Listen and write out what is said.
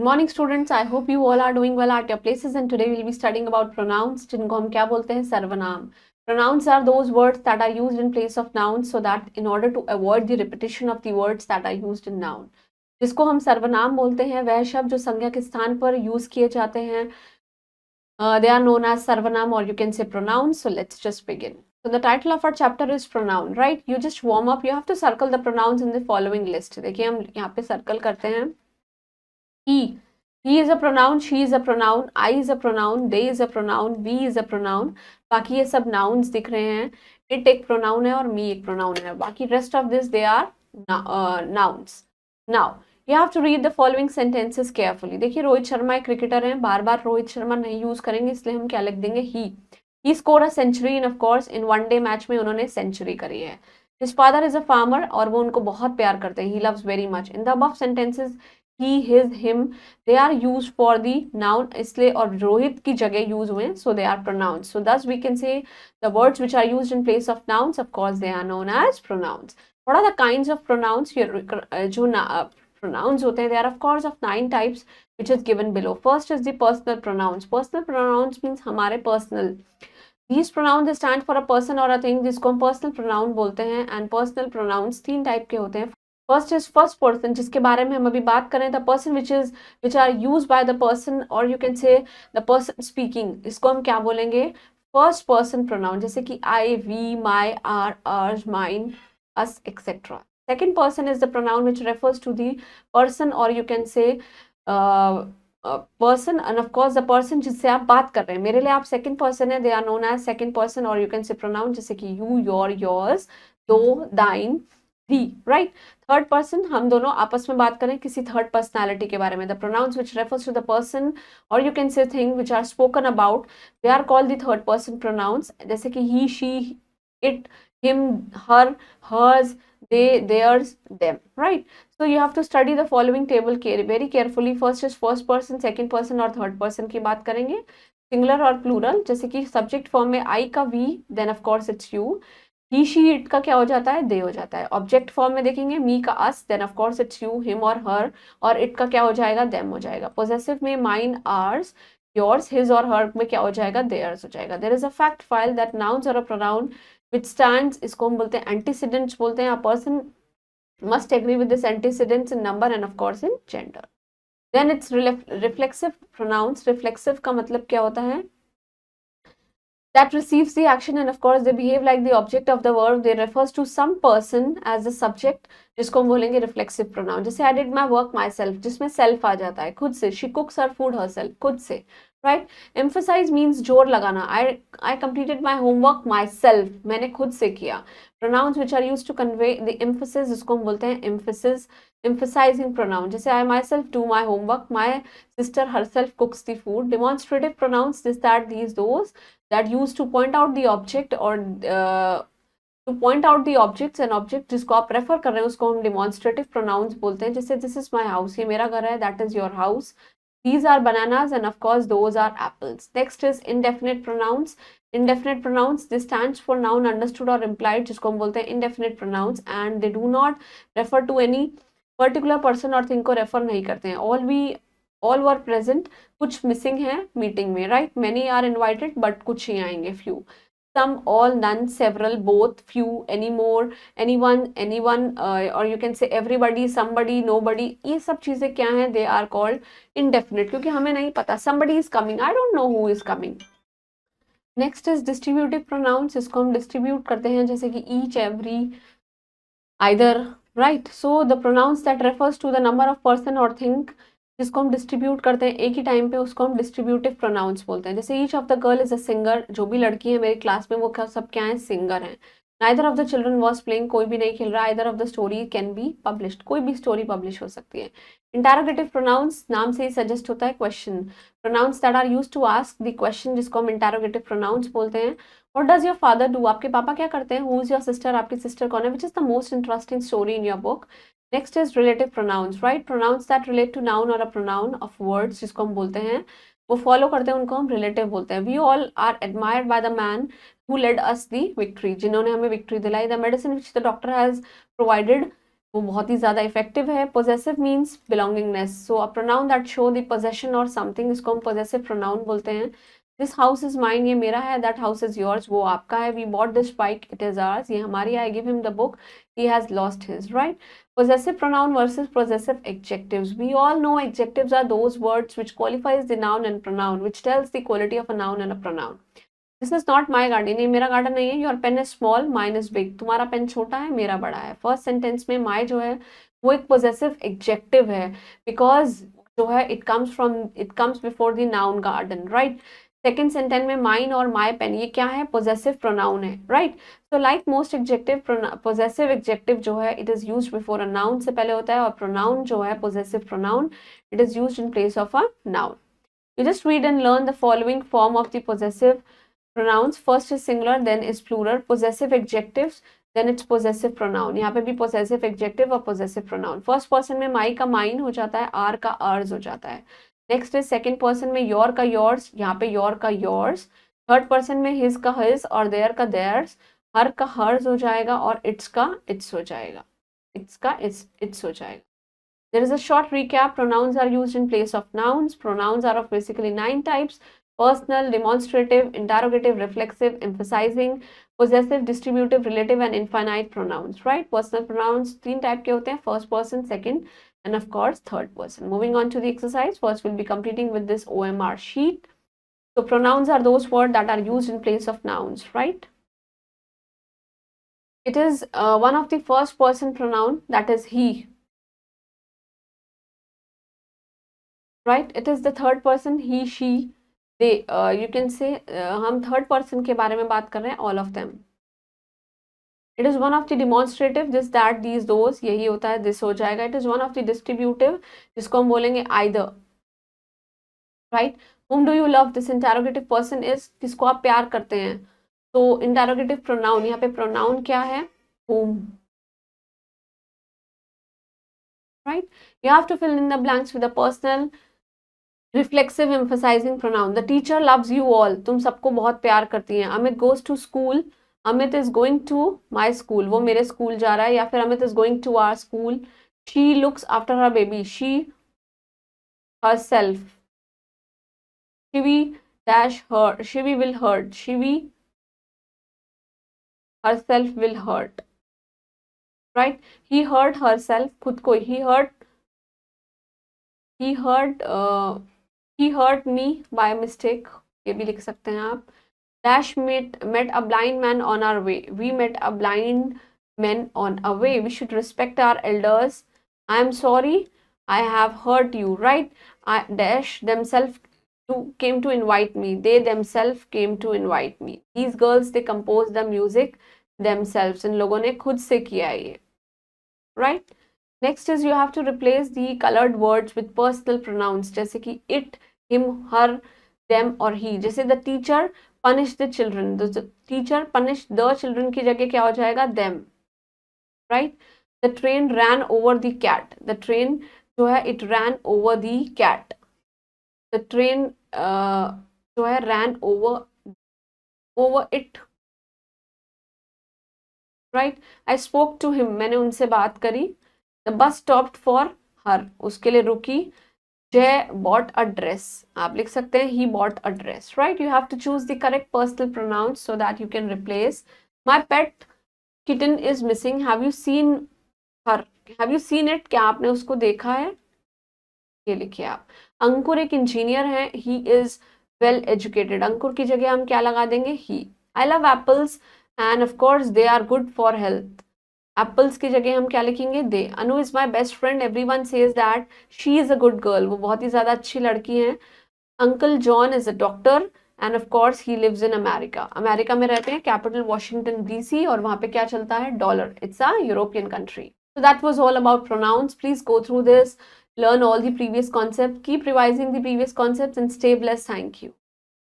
morning students, I hope you all are doing well at your places and today we'll be studying about pronouns जिनको हम क्या बोलते हैं सर्वनाम. Pronouns are those words that are used in place of nouns so that in order to avoid the repetition of the words that are used in noun. जिसको हम सर्वनाम बोलते हैं वह शब्द जो संज्ञा के स्थान पर यूज किए जाते हैं. They are known as sarvanam or you can say pronouns. So let's just begin. So the title of our chapter is pronoun, right? You just warm up. You have to circle the pronouns in the following list. देखिए हम यहाँ पे circle करते हैं. He is a pronoun, she is a pronoun, I is a pronoun, they is a pronoun, we is a pronoun. बाकी ये सब nouns दिख रहे हैं. It एक pronoun है और me एक pronoun है. बाकी rest of this they are nouns. Now you have to read the following sentences carefully. देखिए रोहित शर्मा एक क्रिकेटर हैं. बार बार रोहित शर्मा नहीं यूज करेंगे इसलिए हम क्या लिख देंगे he scored a century and of course in one day match में उन्होंने सेंचुरी करी है. His father is a farmer और वो उनको बहुत प्यार करते हैं. He loves very much. In the above sentences he, his, him, they are used for the noun इसलिए और रोहित की जगह यूज हुए so they are pronouns. So thus we can say the words which are used in place of nouns, of course they are known as pronouns. What are the kinds of pronouns? जो pronouns होते हैं, they are of course of 9 types which is given below. First is the personal pronouns. Personal pronouns means हमारे personal. These pronouns stand for a person or a thing जिसको हम personal pronoun बोलते हैं and personal pronouns 3 type के होते हैं. First is first person जिसके बारे में हम अभी बात करें. The person which are used by the person or you can say the person speaking. इसको हम क्या बोलेंगे? First person pronoun जैसे कि I, we, my, our, ours, mine, us, etc. Second person is the pronoun which refers to the person or you can say person and of course the person जिससे आप बात कर रहे हैं. मेरे लिए आप second person है. They are known as second person or you can say pronoun जैसे कि you, your, yours, though, thine, thee, right? Third person हम दोनों आपस में बात करें किसी third personality के बारे में. The pronouns which refers to the person or you can say thing which are spoken about, they are called the third person pronouns. जैसे कि he, she, it, him, her, hers, they, theirs, them, right? So you have to study the following table very carefully. First is first person, second person और third person की बात करेंगे. Singular और plural जैसे कि subject form में I का we, then of course it's you. He, she, it का क्या हो जाता है? They हो जाता है. Object form में देखेंगे me का us, then of course it's you, him और her, और it का क्या हो जाएगा? Them हो जाएगा. Possessive में mine, ours, yours, his और her में क्या हो जाएगा? Theirs हो जाएगा. There is a fact file that nouns are a pronoun which stands, इसको हम बोलते हैं antecedents बोलते हैं. A person must agree with this antecedents in number and of course in gender. Then it's reflexive pronouns. Reflexive का मतलब क्या होता है? That receives the action and of course they behave like the object of the verb. They refers to some person as the subject जिसको हम बोलेंगे reflexive pronoun. जैसे I did my work myself जिसमें self आ जाता है खुद से. She cooks her food herself खुद से, right? Emphasize means जोर लगाना. I completed my homework myself. मैंने खुद से किया. Pronouns which are used to convey the emphasis जिसको हम बोलते हैं emphasis, emphasizing pronoun. जैसे I myself do my homework. My sister herself cooks the food. Demonstrative pronouns this, that, these, those that used to point out the object or to point out the objects and object जिसको आप refer कर रहे हैं उसको हम demonstrative pronouns बोलते हैं. जैसे this is my house, ये मेरा घर है, that is your house, these are bananas and of course those are apples. Next is indefinite pronouns. Indefinite pronouns, this stands for noun understood or implied जिसको हम बोलते हैं indefinite pronouns and they do not refer to any particular person or thing को refer नहीं करते हैं. All were present, कुछ missing है meeting में, right? Many are invited but कुछ ही आएंगे, few. Some, all, none, several, both, few, any more, anyone, or you can say everybody, somebody, nobody. ये सब चीजें क्या हैं? They are called indefinite क्योंकि हमें नहीं पता. Somebody is coming, I don't know who is coming. Next is distributive pronouns. इसको हम distribute करते हैं जैसे कि each, every, either, right? So the pronouns that refers to the number of person or thing जिसको हम डिस्ट्रीब्यूट करते हैं एक ही टाइम पे उसको हम डिस्ट्रीब्यूटिव प्रोनाउंस बोलते हैं. जैसे each of the girl is a singer. जो भी लड़की है मेरी क्लास में वो सब क्या है? सिंगर हैं. Neither of the children was playing, कोई भी नहीं खेल रहा. Either of the story can be published, कोई भी स्टोरी पब्लिश हो सकती है. इंटरोगेटिव प्रोनाउंस नाम से ही सजेस्ट होता है question. Pronouns that are used to ask the question जिसको हम इंटरोगेटिव प्रोनाउंस बोलते हैं. What does your father do, आपके पापा क्या करते हैं. हु इज योर सिस्टर, आपकी सिस्टर कौन है. Which is the most interesting story in your book. Next is relative pronouns, right? Pronouns that relate to noun or a pronoun of words जिसको हम बोलते हैं वो फॉलो करते हैं उनको हम relative बोलते हैं. We all are admired by the man who led us the victory, जिन्होंने हमें victory दिलाई. The medicine which the doctor has provided वो बहुत ही ज़्यादा इफेक्टिव है। Possessive means belongingness, so a pronoun that show the possession और something, इसको हम पोजेसिव प्रोनाउन बोलते हैं। दिस हाउस इज माइन, ये मेरा है। दैट हाउस इज योर्स, वो आपका है। We bought this bike, it is ours, ये हमारी है। I give him the book, he has lost his, right. Possessive pronoun versus possessive adjectives. We all know adjectives are those words which qualifies the noun and pronoun, which tells the quality of a noun and a pronoun. This is not my garden, ये मेरा garden नहीं है। Your pen is small, mine is big. तुम्हारा pen छोटा है, मेरा बड़ा है। फर्स्ट सेंटेंस में my जो है वो एक possessive adjective है, because जो है it comes before the noun garden, right? Second sentence में माइन और माई पेन, ये क्या है? पोजेसिव प्रोनाउन है, right. So like most adjective, possessive adjective जो है it is used before a noun से पहले होता है, और प्रोनाउन जो है possessive pronoun it is used in place of a noun. You just read and learn the following form of the possessive pronouns. First is singular, then is plural. Possessive adjectives, then it's possessive pronoun. यहाँ पे भी possessive adjective और possessive pronoun. First person में my का mine हो जाता है, our का ours हो जाता है। नेक्स्ट इज सेकेंड पर्सन में योर का योर्स, यहाँ पे योर का योर्स। थर्ड पर्सन में हिज का हिज और देयर का देयर्स। हर का हर्स हो जाएगा और इट्स का इट्स हो जाएगा, इट्स का इट्स हो जाएगा। There is a short recap. Pronouns are used in place of nouns. Pronouns are of basically 9 types: personal, demonstrative, interrogative, reflexive, emphasizing, possessive, distributive, relative, and infinite pronouns. Right? Personal pronouns 3 type के होते हैं: first person, second, and of course third person. Moving on to the exercise. First, we'll be completing with this OMR sheet. So pronouns are those words that are used in place of nouns. Right? It is one of the first person pronoun, that is he. Right? It is the third person, he, she, they. You can say हम third person के बारे में बात कर रहे हैं, all of them. It is one of the demonstrative, this, that, these, those, यही होता है, this हो जाएगा. It is one of the distributive, जिसको हम बोलेंगे either. Right? Whom do you love? This interrogative person is, किसको आप प्यार करते हैं. तो interrogative pronoun, यहाँ पे pronoun क्या है? Whom. Right? You have to fill in the blanks with a personal, reflexive emphasizing pronoun. The teacher loves you all, तुम सबको बहुत प्यार करती हैं. Amit goes to school, Amit is going to my school, वो मेरे स्कूल जा रहा है. या फिर Amit is going to our school. She looks after her baby, she herself. Shivi dash hurt, Shivi will hurt, Shivi herself will hurt. Right? He hurt herself, खुद को. ही hurt me by mistake, ये भी लिख सकते हैं आप. Dash met a blind man on our way, we met a blind man on our way. We should respect our elders. I am sorry I have hurt you. Right? Dash themselves came to invite me, they themselves came to invite me. These girls, they composed the music themselves, इन लोगों ने खुद से किया ये. Right? Next is you have to replace the colored words with personal pronouns, जैसे कि it, him, her, them और he. जैसे the teacher punished the children, the teacher punished the children की जगह क्या हो जाएगा? them. Right? The train ran over the cat, the train जो है it ran over the cat. The train जो है ran over it. Right? I spoke to him, मैंने उनसे बात करी. The bus stopped for her, उसके लिए रुकी. Jay bought a dress, आप लिख सकते हैं he bought a dress. Right? You have to choose the correct personal pronouns so that you can replace. My pet kitten is missing. Have you seen her? Have you seen it? क्या आपने उसको देखा है? ये लिखिए आप. अंकुर एक engineer है. He is well educated. अंकुर की जगह हम क्या लगा देंगे? He. I love apples and of course they are good for health. Apples की जगह हम क्या लिखेंगे? They. Anu is my best friend, everyone says that she is a good girl, वो बहुत ही ज्यादा अच्छी लड़की है. Uncle John is a doctor and of course he lives in America. America में रहते हैं, कैपिटल वॉशिंगटन डीसी, और वहां पे क्या चलता है? Dollar. It's a European country. So that was all about pronouns. Please go through this, learn all the previous concepts, keep revising the previous concepts and stay blessed. Thank you.